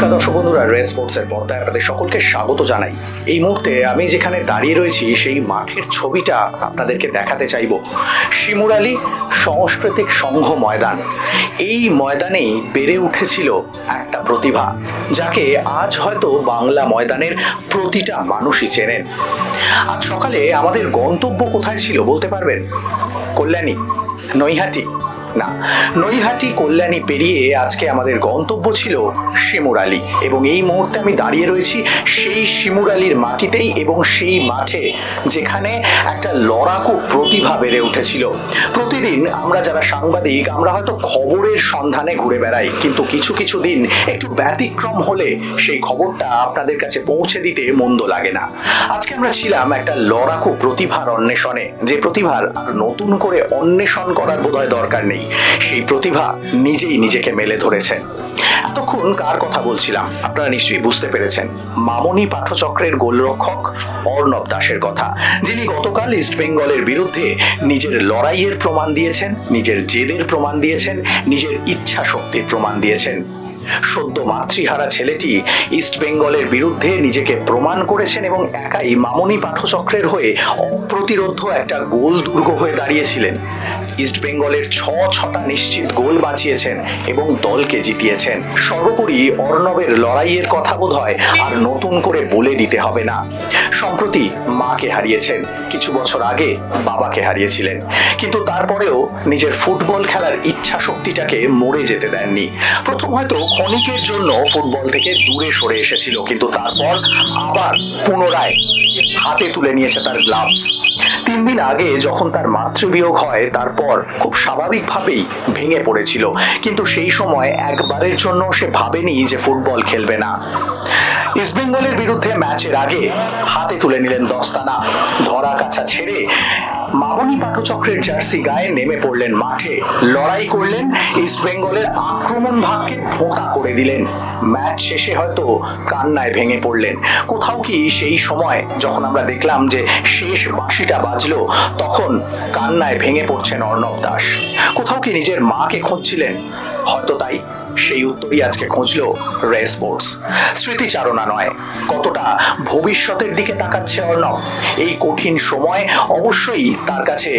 নমস্কার দর্শক বন্ধুরা, রে স্পোর্টসের পর্দায় আপনাদের সকলকে স্বাগত জানাই। এই মুহূর্তে আমি যেখানে দাঁড়িয়ে রয়েছি সেই মাঠের ছবিটা আপনাদেরকে দেখাতে চাইব। শিমুরালী সাংস্কৃতিক সংঘ ময়দান। এই ময়দানেই বেড়ে উঠেছিল একটা প্রতিভা, যাকে আজ হয়তো বাংলা ময়দানের প্রতিটা মানুষই চেনেন। আজ সকালে আমাদের গন্তব্য কোথায় ছিল বলতে পারবেন? কল্যাণী, নৈহাটি না, নৈহাটি কল্যাণী পেরিয়ে আজকে আমাদের গন্তব্য ছিল শিমুরালী, এবং এই মুহূর্তে আমি দাঁড়িয়ে রয়েছি সেই শিমুরালীর মাটিতেই এবং সেই মাঠে যেখানে একটা লড়াকু প্রতিভা বেড়ে উঠেছিল। প্রতিদিন আমরা যারা সাংবাদিক, আমরা হয়তো খবরের সন্ধানে ঘুরে বেড়াই, কিন্তু কিছু কিছু দিন একটু ব্যতিক্রম হলে সেই খবরটা আপনাদের কাছে পৌঁছে দিতে মন্দ লাগে না। আজকে আমরা ছিলাম একটা লড়াকু প্রতিভার অন্বেষণে, যে প্রতিভার আর নতুন করে অন্বেষণ করার বোধহয় দরকার নেই। সেই প্রতিভা নিজেই নিজেকে মেলে ধরেছেন। এতক্ষণ কার কথা বলছিলাম আপনারা নিশ্চয়ই বুঝতে পেরেছেন। মামনি পাঠচক্রের গোলরক্ষক অর্ণব দাসের কথা, যিনি গতকাল ইস্ট বেঙ্গলের বিরুদ্ধে নিজের লড়াইয়ের প্রমাণ দিয়েছেন, নিজের জেদের প্রমাণ দিয়েছেন, নিজের ইচ্ছা শক্তির প্রমাণ দিয়েছেন। সদ্য মাতৃহারা ছেলেটি ইস্ট বেঙ্গলের বিরুদ্ধে নিজেকে প্রমাণ করেছেন এবং একাই মামনি পাঠচক্রের হয়ে অপ্রতিরোধ্য একটা গোল দুর্গ হয়ে দাঁড়িয়েছিলেন। ইস্ট বেঙ্গলের ছটা নিশ্চিত গোল বাঁচিয়েছেন এবং দলকে জিতিয়েছেন। সর্বোপরি অর্ণবের লড়াইয়ের কথা বোধহয় আর নতুন করে বলে দিতে হবে না। সম্প্রতি মাকে হারিয়েছেন, কিছু বছর আগে বাবাকে হারিয়েছিলেন, কিন্তু তারপরেও নিজের ফুটবল খেলার ইচ্ছা শক্তিটাকে মরে যেতে দেননি। প্রথম হয়তো ক্ষণিকের জন্য ফুটবল থেকে দূরে সরে এসেছিল, কিন্তু তারপর আবার পুনরায় হাতে তুলে নিয়েছে তার গ্লাভস। 3 দিন আগে যখন তার মাতৃবিয়োগ হয়, তারপর খুব স্বাভাবিকভাবেই ভেঙে পড়েছিল, কিন্তু সেই সময় একবারের জন্য সে ভাবেনি যে ফুটবল খেলবে না। ইস্ট বেঙ্গলের বিরুদ্ধে ম্যাচের আগে হাতে তুলে নিলেন দস্তানা, ধরা কাছা ছেড়ে মামনি পাঠচক্রের জার্সি গায়ে নেমে পড়লেন মাঠে, লড়াই করলেন, ইস্ট বেঙ্গলের আক্রমণ ভাগকে ফোঁটা করে দিলেন। ম্যাচ শেষে হয়তো কান্নায় ভেঙে পড়লেন। কোথাও কি সেই সময় যখন আমরা দেখলাম যে শেষ বাঁশিটা বাজলো, তখন কান্নায় ভেঙে পড়ছেন অর্ণব দাস? কোথাও কি নিজের মাকে খুঁজছিলেন? হয়তো তাই সেই উত্তরই আজকে খুঁজলো রে স্পোর্টস। স্মৃতিচারণা নয়, কতটা ভবিষ্যতের দিকে তাকাচ্ছে অর্ণব। এই কঠিন সময় অবশ্যই তার কাছে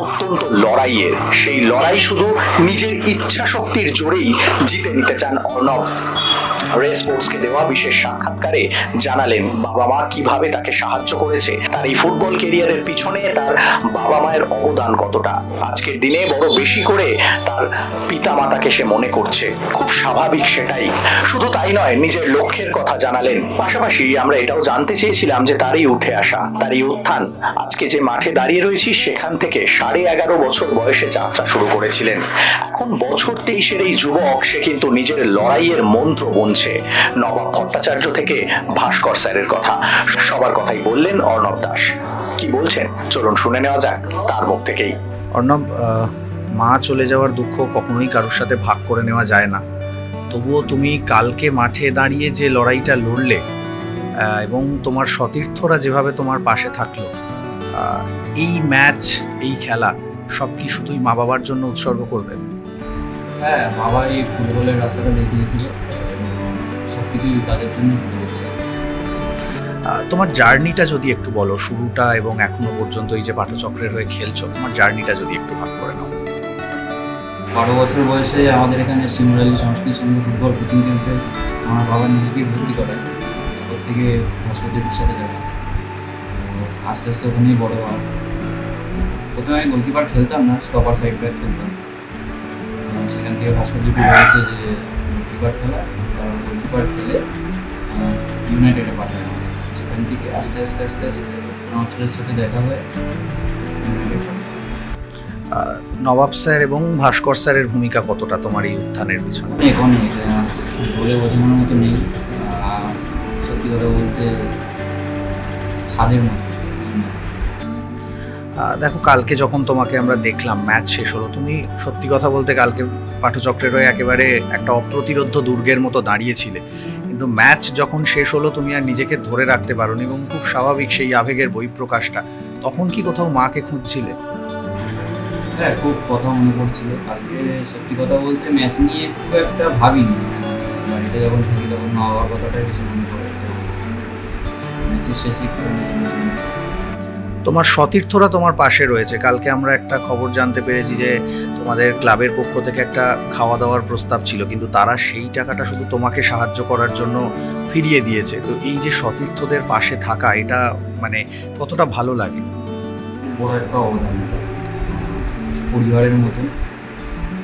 অত্যন্ত লড়াইয়ের। সেই লড়াই শুধু নিজের ইচ্ছা শক্তির জোরেই জিতে নিতে চান অর্ণব। রে স্পোর্টসকে দেওয়া বিশেষ সাক্ষাৎকারে জানালেন বাবা মা কিভাবে তাকে সাহায্য করেছে, তার এই ফুটবল ক্যারিয়ারের পিছনে তার বাবা মায়ের অবদান কতটা। আজকের দিনে বড় বেশি করে তার পিতা মাতাকে সে মনে করছে, খুব স্বাভাবিক সেটাই। শুধু তাই নয়, নিজের লক্ষ্যের কথা জানালেন। পাশাপাশি আমরা এটাও জানতে চেয়েছিলাম যে তারই উঠে আসা, তারই উত্থান। আজকে যে মাঠে দাঁড়িয়ে রয়েছি সেখান থেকে 11.5 বছর বয়সে যাত্রা শুরু করেছিলেন। এখন বছর 23-এর এই যুবক, সে কিন্তু নিজের লড়াইয়ের মন্ত্র বুনছে। নবাব ভট্টাচার্য থেকে ভাস্কর স্যারের কথা, সবার কথাই বললেন অর্ণব দাস। কি বলছেন চলুন শুনে নেওয়া যাক তার মুখ থেকেই। অর্ণব, মা চলে যাওয়ার দুঃখ কখনোই কারোর সাথে ভাগ করে নেওয়া যায় না। তবুও তুমি কালকে মাঠে দাঁড়িয়ে যে লড়াইটা লড়লে এবং তোমার সতীর্থরা যেভাবে তোমার পাশে থাকলো, এই ম্যাচ, এই খেলা সব কি শুধুই মা বাবার জন্য উৎসর্গ করবে? হ্যাঁ, বাবা এই ফুটবলের রাস্তাটা দেখিয়েছিল, সব কিছুই তাদের জন্য হয়েছে। তোমার জার্নিটা যদি একটু বলো, শুরুটা এবং এখনো পর্যন্ত এই যে পাঠচক্রের হয়ে খেলছো, তোমার জার্নিটা যদি একটু ভাগ করে নাও। 12 বছর বয়সে আমাদের এখানে শিমুরালী সংস্কৃতি সংঘ ফুটবল কোচিং ক্যাম্পে আমার বাবা নিজেকে ভর্তি করে, ওর থেকে ভাস্কর্যের সাথে দেখা। আস্তে আস্তে ওখানেই বড় হওয়া। প্রথমে আমি গোলকিপার খেলতাম না, স্টপার সাইড ব্যাক খেলতাম। সেখান থেকে ভাস্কর্যটি হয়েছে যে গোলকিপার খেলা, কারণ গোলকিপার খেলে ইউনাইটেডে পাঠায় আমাদের। সেখান থেকে আস্তে আস্তে আস্তে আস্তে কাউন্সিলের সাথে দেখা হয়। নবাব স্যার এবং ভাস্কর স্যারের ভূমিকা কতটা তোমার এই উত্থানের পিছনে? অনেক, বলে বোঝানোর মতো নেই। সত্যি কথা বলতে ছাদের মতো। দেখো, কালকে যখন তোমাকে আমরা দেখলাম, ম্যাচ শেষ হলো, তুমি সত্যি কথা বলতে কালকে পাঠচক্রের হয়ে একেবারে একটা অপ্রতিরোধ্য দুর্গের মতো দাঁড়িয়েছিলে, কিন্তু ম্যাচ যখন শেষ হলো তুমি আর নিজেকে ধরে রাখতে পারোনি এবং খুব স্বাভাবিক সেই আবেগের বহিঃপ্রকাশটা। তখন কি কোথাও মাকে খুঁজছিলে? হ্যাঁ, খুব কথা মনে পড়ছিল কালকে। সত্যি কথা বলতে ম্যাচ নিয়ে খুব একটা ভাবিনি, বাড়িতে যখন থাকি তখন মা বাবার কথাটাই বেশি মনে পড়ে। তো ম্যাচের শেষে একটু তোমার সতীর্থরা তোমার পাশে রয়েছে। কালকে আমরা একটা খবর জানতে পেরেছি যে তোমাদের ক্লাবের পক্ষ থেকে একটা খাওয়া দাওয়ার প্রস্তাব ছিল, কিন্তু তারা সেই টাকাটা শুধু তোমাকে সাহায্য করার জন্য ফিরিয়ে দিয়েছে। তো এই যে সতীর্থদের পাশে থাকা, এটা মানে কতটা ভালো লাগে? বড় একটা অবদান, পরিবারের মতন।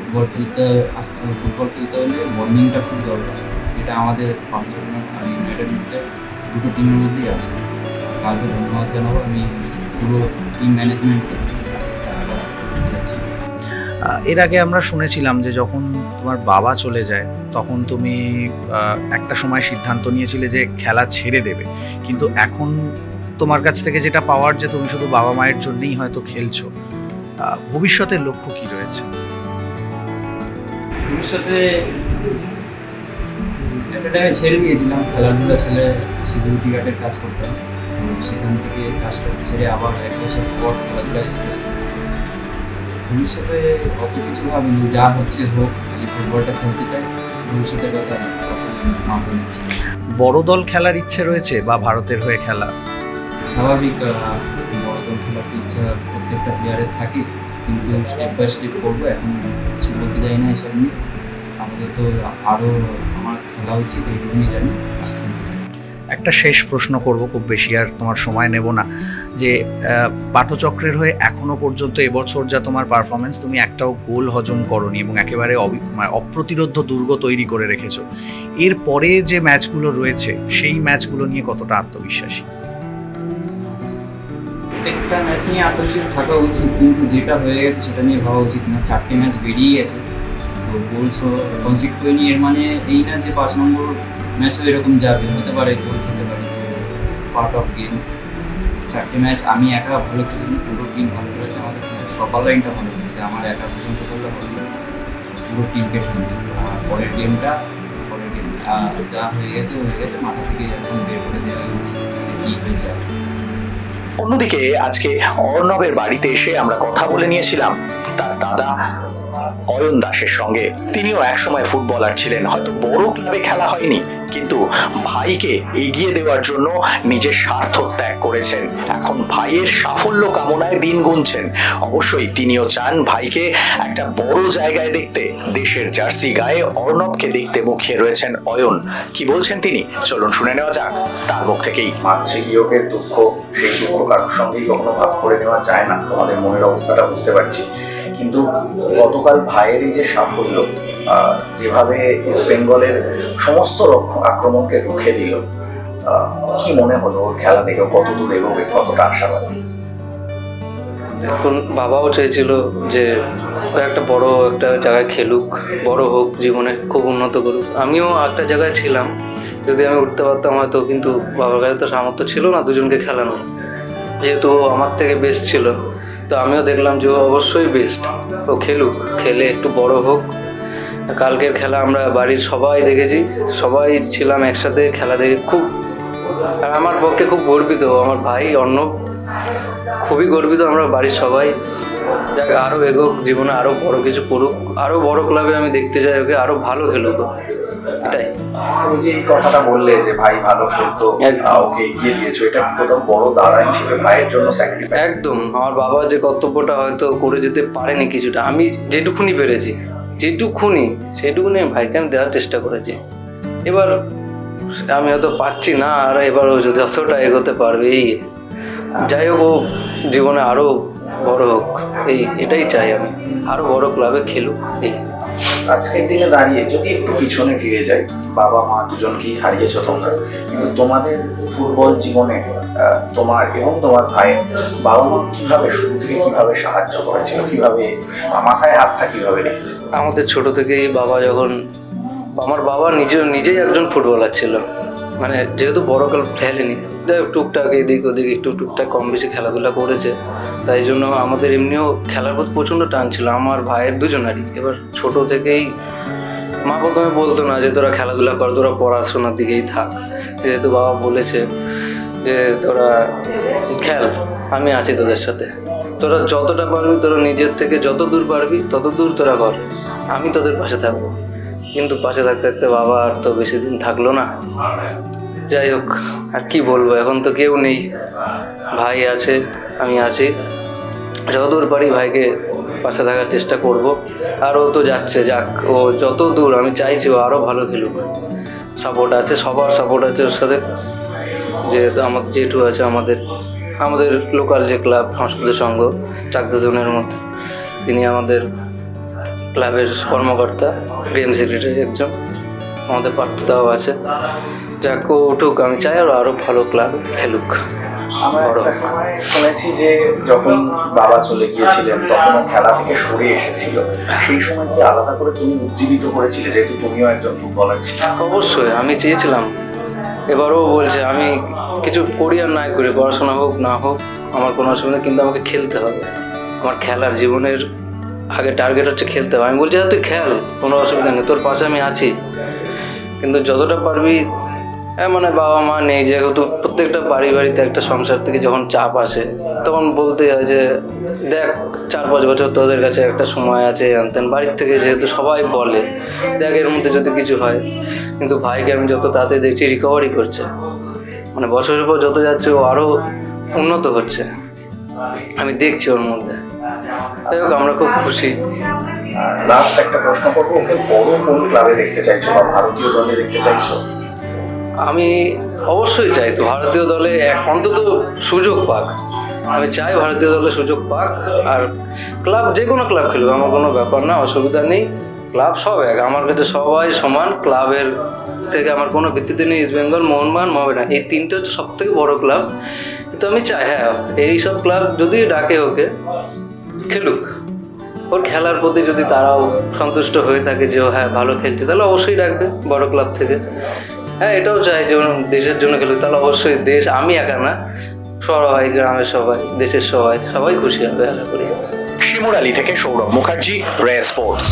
ফুটবল খেলতে হলে বন্ডিংটা খুব দরকার, এটা আমাদের বার্সেলোনা আর ইউনাইটেড মধ্যে দুটো টিমের মধ্যেই আছে। কালকে ধন্যবাদ জানাবো আমি পুরো টিম ম্যানেজমেন্টকে। এর আগে আমরা শুনেছিলাম যে যখন তোমার বাবা চলে যায় তখন তুমি একটা সময় সিদ্ধান্ত নিয়েছিলে যে খেলা ছেড়ে দেবে, কিন্তু এখন তোমার কাছ থেকে যেটা পাওয়ার যে তুমি শুধু বাবা মায়ের জন্যই হয়তো খেলছো। ভবিষ্যতের লক্ষ্য কি রয়েছে? ভবিষ্যতে একটা টাইমে ছেড়ে দিয়েছিলাম খেলাধুলা, ছেড়ে সিকিউরিটি গার্ডের কাজ করতাম। তো সেখান থেকে কাজটা ছেড়ে আবার 1 বছর পর খেলাধুলা এসেছি। ভবিষ্যতে অত কিছু ভাবিনি, যা হচ্ছে হোক, খালি ফুটবলটা খেলতে চাই। ভবিষ্যতের কথা মাথা নিচ্ছি। বড় দল খেলার ইচ্ছে রয়েছে বা ভারতের হয়ে খেলা? স্বাভাবিক, বড় দল খেলার তো ইচ্ছা প্রত্যেকটা প্লেয়ারের থাকে, কিন্তু স্টেপ বাই স্টেপ করবো। এখন কিছু বলতে চাই না এসব নিয়ে। আমাদের তো আরও আমার খেলা উচিত, এইটুকুনি জানি, খেলতে চাই। একটা শেষ প্রশ্ন করব, খুব বেশি আর তোমার সময় নেব না, যে পাঠচক্রের হয়ে এখনো পর্যন্ত এবছর যা তোমার পারফরমেন্স, তুমি একটাও গোল হজম করনি এবং একেবারে অপ্রতিরোধ্য দুর্গ তৈরি করে রেখেছো। এর পরে যে ম্যাচগুলো রয়েছে সেই ম্যাচগুলো নিয়ে কতটা আত্মবিশ্বাসী? প্রত্যেকটা ম্যাচ নিয়ে আত্মবিশ্বাস থাকা উচিত, কিন্তু যেটা হয়ে গেছে সেটা নিয়ে ভাবা উচিত না। 4টে ম্যাচ বেরিয়ে গেছে, তো গোল কনসিড করিনি, এর মানে এই না যে 5 নম্বর ম্যাচও এরকম যাবে, হতে পারে গোল খেতে পারে, পার্ট অফ গেম। 4টে ম্যাচ আমি একা ভালো খেলিনি, পুরো টিম ভালো করেছে। আমাদের সকাল লাইনটা ভালো করেছে, আমার একা পছন্দ করলে ভালো লাগে, পুরো টিমকে খেলবে। আর পরের গেম যা হয়ে গেছে, মাথা থেকে এখন বের করে দেওয়া উচিত কী হয়েছে। অন্যদিকে আজকে অর্ণবের বাড়িতে এসে আমরা কথা বলে নিয়েছিলাম তার দাদা অয়ন দাসের সঙ্গে। তিনিও একসময় ফুটবলার ছিলেন, হয়তো বড় ক্লাবে খেলা হয়নি, কিন্তু ভাইকে এগিয়ে দেওয়ার জন্য নিজের স্বার্থ ত্যাগ করেছেন। এখন ভাইয়ের সাফল্য কামনায় দিন গুনছেন। অবশ্যই তিনিও চান ভাইকে একটা বড় জায়গায় দেখতে। দেশের জার্সি গায়ে অর্ণবকে দেখতে মুখিয়ে রয়েছেন অয়ন। কি বলছেন তিনি, চলুন শুনে নেওয়া যাক তার মুখ থেকেই। মাতৃবিয়োগের দুঃখ, সেই দুঃখ কারোর সঙ্গেই কখনো ভাগ করে নেওয়া যায় না, তোমাদের মনের অবস্থাটা বুঝতে পারছি। কিন্তু গতকাল ভাইয়ের এই যে সাফল্য, যেভাবে ইস্ট বেঙ্গলের সমস্ত আক্রমণকে রুখে দিল, কি মনে হলো ওর খেলা দেখে? কত দূর এগোবে, কতটা আশাবাদী? এখন বাবাও চেয়েছিল যে ও একটা বড় একটা জায়গায় খেলুক, বড় হোক, জীবনে খুব উন্নত করুক। আমিও একটা জায়গায় ছিলাম, যদি আমি উঠতে পারতাম হয়তো, কিন্তু বাবার কাছে তো সামর্থ্য ছিল না দুজনকে খেলানোর। যেহেতু ও আমার থেকে বেস্ট ছিল, তো আমিও দেখলাম যে ও অবশ্যই বেস্ট, ও খেলুক, খেলে একটু বড় হোক। কালকের খেলা আমরা বাড়ির সবাই দেখেছি, সবাই ছিলাম একসাথে, খেলা দেখে খুব, আর আমার পক্ষে খুব গর্বিত। আমার ভাই অর্ণব খুবই গর্বিত, আমরা বাড়ির সবাই। যাকে আরও এগোক, জীবনে আরও বড় কিছু করুক, আরও বড় ক্লাবে আমি দেখতে চাই ওকে, আরও ভালো খেলুক, এটাই। তুমি যে এই কথাটা বললে যে ভাই ভালো খেলতো, ওকে এগিয়ে দিয়েছো, এটা কোথাও বড় দাদা হিসেবে ভাইয়ের জন্য স্যাক্রিফাইস? একদম। আমার বাবা যে কর্তব্যটা হয়তো করে যেতে পারেনি কিছুটা, আমি যেটুকুনি পেরেছি, সেইটুকুনি ভাইকে আমি দেওয়ার চেষ্টা করেছি। এবার আমি হয়তো পারছি না, আর এবার ও যদি যতটা এগোতে পারবে, এই যাই হোক, ও জীবনে আরও বড় হোক, এটাই চাই আমি, আরও বড় ক্লাবে খেলুক। এই আজকের দিনে দাঁড়িয়ে যদি একটু পিছনে ফিরে যাই, বাবা মা দুজনকেই হারিয়েছো তোমরা, কিন্তু তোমাদের ফুটবল জীবনে তোমার এবং তোমার ভাইয়ের বাবা মা কিভাবে শুরু থেকে কিভাবে সাহায্য করেছিল, কিভাবে মাথায় হাতটা কিভাবে রেখেছে? আমাদের ছোট থেকেই আমার বাবা নিজেই একজন ফুটবলার ছিল, মানে যেহেতু বড় ক্লাব খেলেনি, যাই হোক টুকটাক এদিক ওদিক একটু টুকটাক কম বেশি খেলাধুলা করেছে, তাই জন্য আমাদের এমনিও খেলার প্রতি প্রচণ্ড টান ছিল আমার ভাইয়ের দুজনারই। এবার ছোট থেকেই মা প্রথমে বলতো না যে তোরা খেলাধুলা কর, তোরা পড়াশোনার দিকেই থাক, যেহেতু বাবা বলেছে যে তোরা খেল, আমি আছি তোদের সাথে, তোরা যতটা পারবি, তোরা নিজের থেকে যত দূর পারবি তত দূর তোরা কর, আমি তোদের পাশে থাকবো। কিন্তু পাশে থাকতে থাকতে বাবা আর তো বেশি দিন থাকলো না। যাই হোক, আর কি বলবো, এখন তো কেউ নেই, ভাই আছে, আমি আছি। যতদূর পারি ভাইকে পাশে থাকার চেষ্টা করব। আর ও তো যাচ্ছে, যাক, ও যত দূর, আমি চাইছি ও আরও ভালো খেলুক। সাপোর্ট আছে, সবার সাপোর্ট আছে ওর সাথে। যেহেতু আমার জেঠু আছে, আমাদের লোকাল যে ক্লাব সংস্কৃত সংঘ চাকদা জোনের মধ্যে, তিনি আমাদের ক্লাবের কর্মকর্তা, গেম সেক্রেটারি একজন। আমাদের পার্থদাও আছে। যাক, ও উঠুক, আমি চাই আরও ভালো ক্লাব খেলুক। আমরা একটা সময় শুনেছি যে যখন বাবা চলে গিয়েছিলেন তখন খেলা থেকে সরে এসেছিল, সেই সময় কি আলাদা করে তুমি উজ্জীবিত করেছিলে, যেহেতু তুমিও একজন ফুটবলার ছিলে? অবশ্যই আমি চেয়েছিলাম। এবারও বলছে আমি কিছু করি আর নাই করি, পড়াশোনা হোক না হোক আমার কোনো অসুবিধা, কিন্তু আমাকে খেলতে হবে। আমার খেলার জীবনের আগে টার্গেট হচ্ছে খেলতে হবে। আমি বলছি তুই খেল, কোনো অসুবিধা নেই, তোর পাশে আমি আছি। কিন্তু যতটা পারবি, মানে বাবা মা নেই, যেহেতু প্রত্যেকটা বাড়িতে একটা সংসার থেকে যখন চাপ আসে তখন বলতে হয় যে দেখ 4-5 বছর তোদের কাছে একটা সময় আছে, আনতেন বাড়ির থেকে যেহেতু সবাই বলে দেখ এর মধ্যে যদি কিছু হয়। কিন্তু ভাইকে আমি যত তাড়াতাড়ি দেখছি রিকভারি করছে, মানে বছরের পর যত যাচ্ছে ও আরও উন্নত হচ্ছে, আমি দেখছি ওর মধ্যে। যাই হোক, আমরা খুব খুশি। লাস্ট একটা প্রশ্ন করবো, ওকে বড় কোন ক্লাবে দেখতে চাইছো বা ভারতীয় দলে দেখতে চাইছো? আমি অবশ্যই চাই তো ভারতীয় দলে অন্তত সুযোগ পাক। আমি চাই ভারতীয় দলে সুযোগ পাক। আর ক্লাব, যে কোনো ক্লাব খেলুক, আমার কোনো ব্যাপার না, অসুবিধা নেই। ক্লাব সব এক, আমার কাছে সবাই সমান। ক্লাবের থেকে আমার কোনো ভিত্তিতে নেই। ইস্ট বেঙ্গল, মোহনবাগান, মোহামেডান, এই তিনটে হচ্ছে সবথেকে বড় ক্লাব। কিন্তু আমি চাই হ্যাঁ, এইসব ক্লাব যদি ডাকে ওকে খেলুক, ওর খেলার প্রতি যদি তারাও সন্তুষ্ট হয়ে থাকে যে ও হ্যাঁ ভালো খেলছে, তাহলে অবশ্যই ডাকবে বড় ক্লাব থেকে। হ্যাঁ, এটাও চাই যে দেশের জন্য খেলুক, তাহলে অবশ্যই দেশ, আমি একা না, সবাই, গ্রামের সবাই, দেশের সবাই খুশি হবে আশা করি। শিমুরালী থেকে সৌরভ মুখার্জি, রে স্পোর্টস।